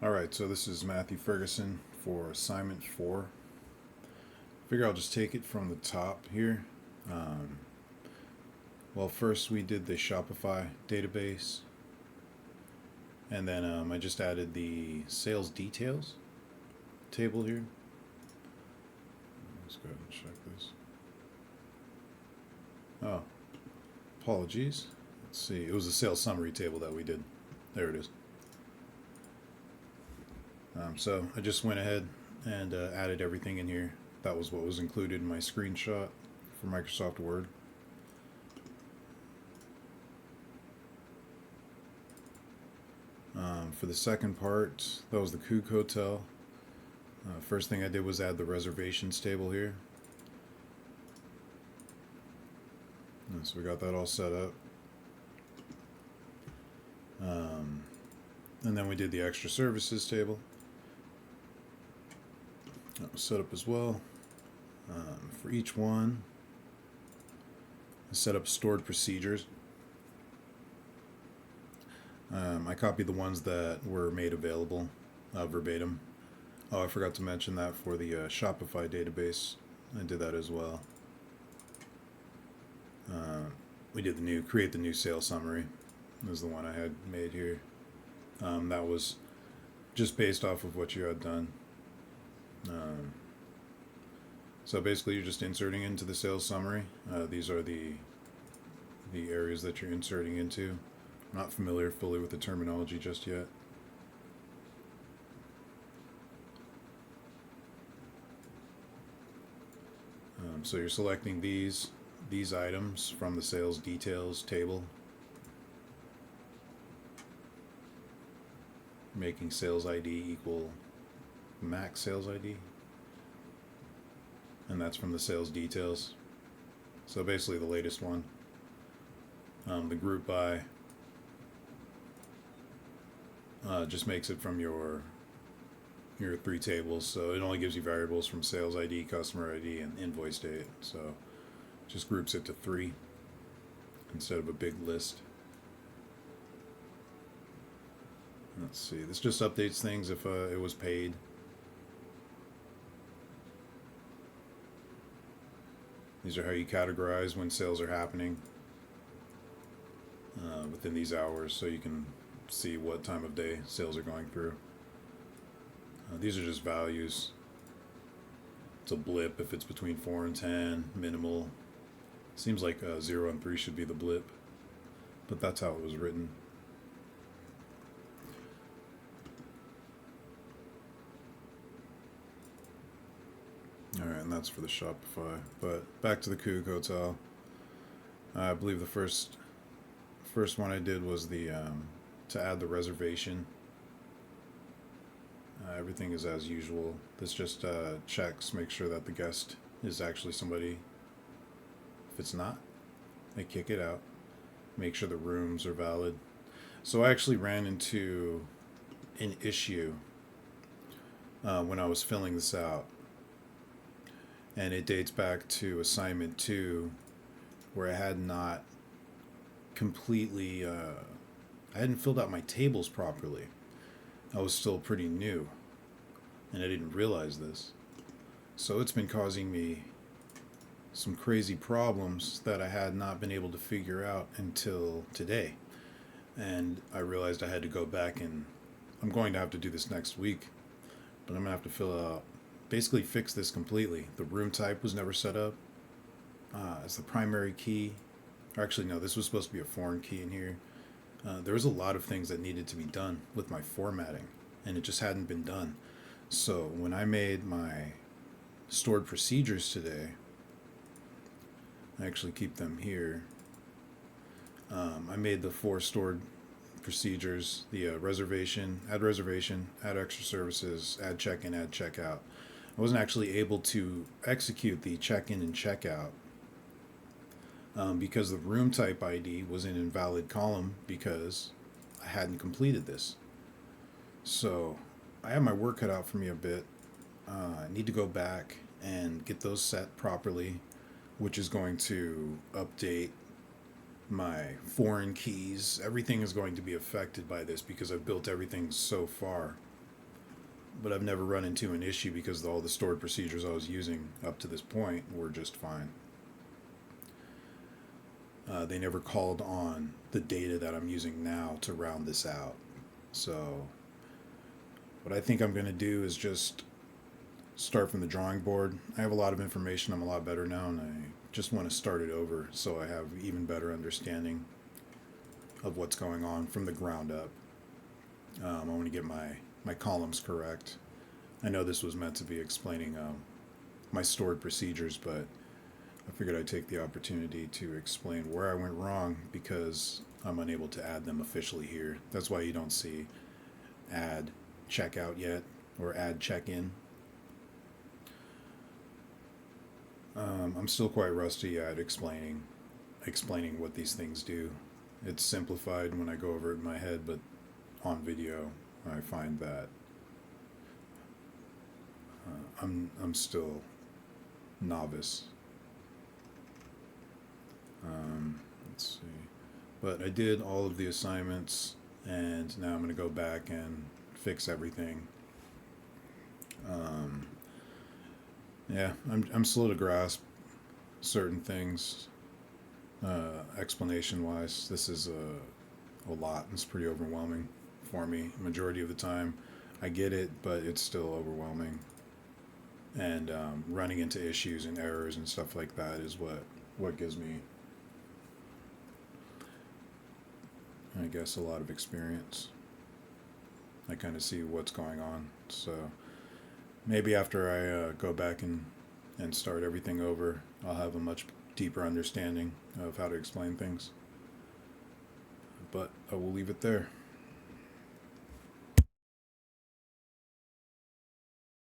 Alright, so this is Matthew Ferguson for assignment 4. Figure I'll just take it from the top here. Um, First we did the Shopify database, and then I just added the sales details table here. Let's go ahead and check this. Oh, apologies. Let's see. It was a sales summary table that we did. There it is. So I just went ahead and added everything in here. That was what was included in my screenshot for Microsoft Word. For the second part, that was the Coug Hotel. First thing I did was add the reservations table here. So we got that all set up. And then we did the extra services table. That was set up as well. For each one, I set up stored procedures. I copied the ones that were made available verbatim. Oh, I forgot to mention that for the Shopify database. I did that as well. We did create the new sales summary. That was the one I had made here. That was just based off of what you had done. So basically you're just inserting into the sales summary. These are the areas that you're inserting into. I'm not familiar fully with the terminology just yet. So you're selecting these items from the sales details table, making sales ID equal max sales ID, and that's from the sales details. So basically the latest one. The group by just makes it from your 3 tables, so it only gives you variables from sales ID, customer ID, and invoice date. So just groups it to 3 instead of a big list. Let's see, this just updates things if it was paid. These are how you categorize when sales are happening within these hours, so you can see what time of day sales are going through. These are just values. It's a blip if it's between 4 and 10, minimal. Seems like 0 and 3 should be the blip, but that's how it was written. Alright, and that's for the Shopify. But back to the Coug Hotel. I believe the first one I did was the to add the reservation. Everything is as usual. This just checks, make sure that the guest is actually somebody. If it's not, they kick it out. Make sure the rooms are valid. So I actually ran into an issue when I was filling this out. And it dates back to assignment 2, where I had not completely, I hadn't filled out my tables properly. I was still pretty new, and I didn't realize this. So it's been causing me some crazy problems that I had not been able to figure out until today. And I realized I had to go back, and I'm going to have to do this next week, but I'm going to have to fill out, basically fix this completely. The room type was never set up as the primary key. Or actually, no, this was supposed to be a foreign key in here. There was a lot of things that needed to be done with my formatting, and it just hadn't been done. So when I made my stored procedures today, I actually keep them here. I made the 4 stored procedures: the reservation, add extra services, add check-in, add check-out. I wasn't actually able to execute the check-in and check-out because the room type ID was an invalid column because I hadn't completed this. So I have my work cut out for me a bit. I need to go back and get those set properly, which is going to update my foreign keys. Everything is going to be affected by this because I've built everything so far but I've never run into an issue because all the stored procedures I was using up to this point were just fine. They never called on the data that I'm using now to round this out. So what I think I'm going to do is just start from the drawing board. I have a lot of information. I'm a lot better now, and I just want to start it over so I have even better understanding of what's going on from the ground up. I want to get my columns correct. I know this was meant to be explaining my stored procedures, but I figured I'd take the opportunity to explain where I went wrong because I'm unable to add them officially here. That's why you don't see add checkout yet or add check-in. I'm still quite rusty at explaining what these things do. It's simplified when I go over it in my head, but on video I find that I'm still novice. Let's see. But I did all of the assignments, and now I'm going to go back and fix everything. Yeah, I'm slow to grasp certain things. Explanation wise, this is a lot. It's pretty overwhelming for me. Majority of the time, I get it, but it's still overwhelming. And running into issues and errors and stuff like that is what gives me, I guess, a lot of experience. I kind of see what's going on. So maybe after I go back and start everything over, I'll have a much deeper understanding of how to explain things. But I will leave it there.